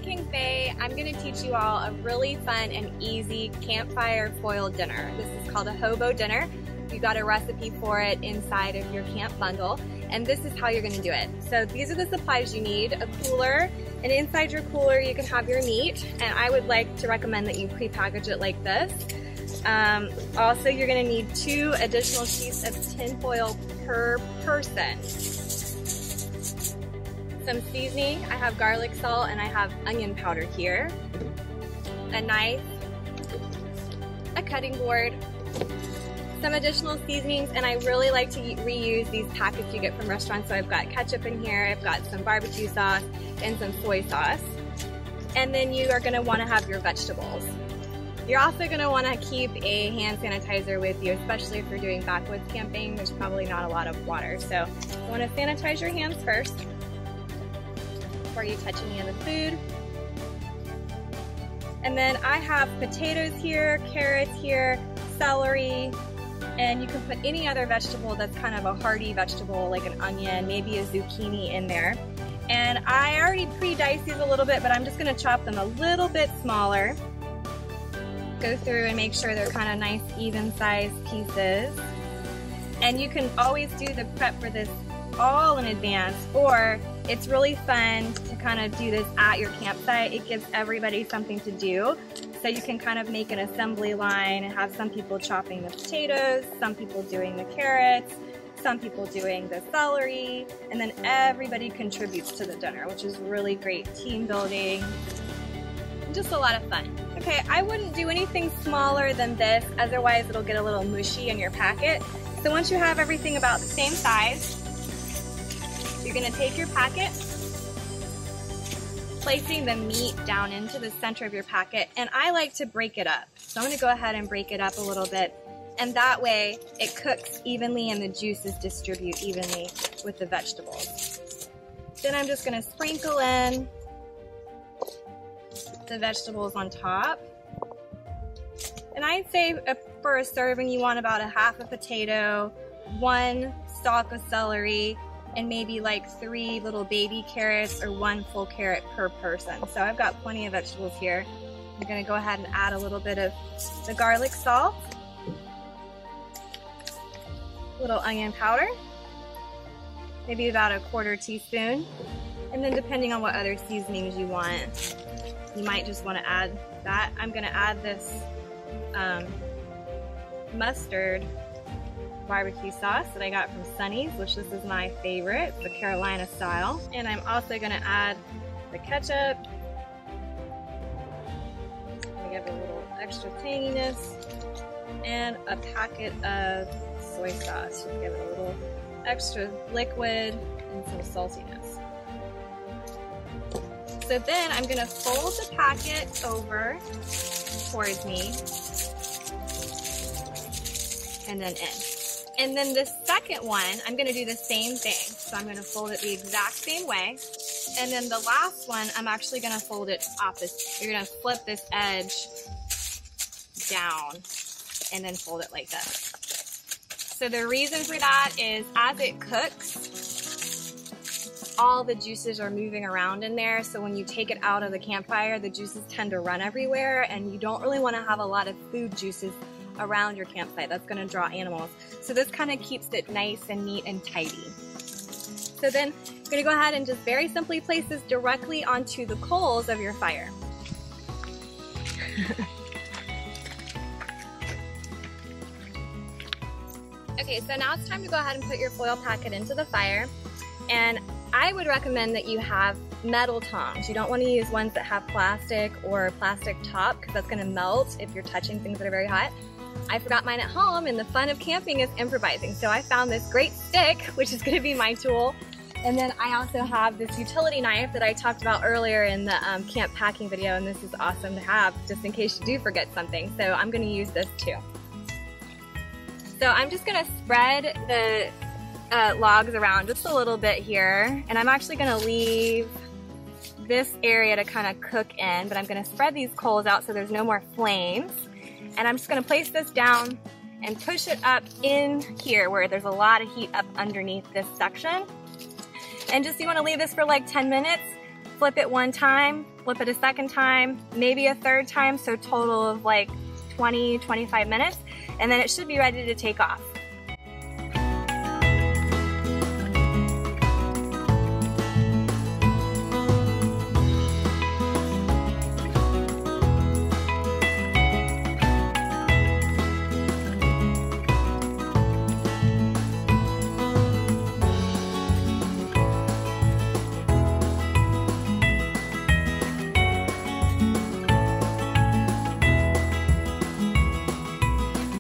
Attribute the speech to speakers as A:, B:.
A: making Faye, I'm going to teach you all a really fun and easy campfire foil dinner. This is called a hobo dinner. You got a recipe for it inside of your camp bundle, and this is how you're going to do it. So these are the supplies you need: a cooler, and inside your cooler you can have your meat, and I would like to recommend that you pre-package it like this. Also, you're going to need 2 additional sheets of tin foil per person. Some seasoning, I have garlic salt and I have onion powder here, a knife, a cutting board, some additional seasonings, and I really like to reuse these packets you get from restaurants. So I've got ketchup in here, I've got some barbecue sauce and some soy sauce. And then you are going to want to have your vegetables. You're also going to want to keep a hand sanitizer with you, especially if you're doing backwoods camping. There's probably not a lot of water, so you want to sanitize your hands first before you touch any of the food. And then I have potatoes here, carrots here, celery, and you can put any other vegetable that's kind of a hearty vegetable, like an onion, maybe a zucchini in there. And I already pre-diced these a little bit, but I'm just going to chop them a little bit smaller. Go through and make sure they're kind of nice, even-sized pieces. And you can always do the prep for this all in advance, or it's really fun to kind of do this at your campsite. It gives everybody something to do. So you can kind of make an assembly line and have some people chopping the potatoes, some people doing the carrots, some people doing the celery, and then everybody contributes to the dinner, which is really great team building. Just a lot of fun. Okay, I wouldn't do anything smaller than this, otherwise it'll get a little mushy in your packet. So once you have everything about the same size, you're gonna take your packet, placing the meat down into the center of your packet, and I like to break it up. So I'm gonna go ahead and break it up a little bit, and that way it cooks evenly and the juices distribute evenly with the vegetables. Then I'm just gonna sprinkle in the vegetables on top. And I'd say for a serving you want about a half a potato, 1 stalk of celery, and maybe like 3 little baby carrots or 1 full carrot per person. So I've got plenty of vegetables here. I'm gonna go ahead and add a little bit of the garlic salt, a little onion powder, maybe about a 1/4 teaspoon, and then depending on what other seasonings you want, you might just want to add that. I'm going to add this mustard barbecue sauce that I got from Sonny's, which this is my favorite, the Carolina style. And I'm also going to add the ketchup. I'm going to give it a little extra tanginess, and a packet of soy sauce. Just give it a little extra liquid and some saltiness. So then I'm going to fold the packet over towards me and then in. And then the second one, I'm going to do the same thing. So I'm going to fold it the exact same way. And then the last one, I'm actually going to fold it opposite. You're going to flip this edge down and then fold it like this. So the reason for that is as it cooks, all the juices are moving around in there, so when you take it out of the campfire, the juices tend to run everywhere, and you don't really want to have a lot of food juices around your campsite. That's going to draw animals. So this kind of keeps it nice and neat and tidy. So then I'm going to go ahead and just very simply place this directly onto the coals of your fire. Okay, so now it's time to go ahead and put your foil packet into the fire, and I would recommend that you have metal tongs. You don't want to use ones that have plastic or plastic top, because that's going to melt if you're touching things that are very hot. I forgot mine at home, and the fun of camping is improvising. So I found this great stick, which is going to be my tool. And then I also have this utility knife that I talked about earlier in the camp packing video, and this is awesome to have just in case you do forget something. So I'm going to use this too. So I'm just going to spread the logs around just a little bit here, and I'm actually going to leave this area to kind of cook in, but I'm going to spread these coals out so there's no more flames, and I'm just going to place this down and push it up in here where there's a lot of heat up underneath this section. And just you want to leave this for like 10 minutes, flip it one time, flip it a second time, maybe a third time, so total of like 20, 25 minutes, and then it should be ready to take off.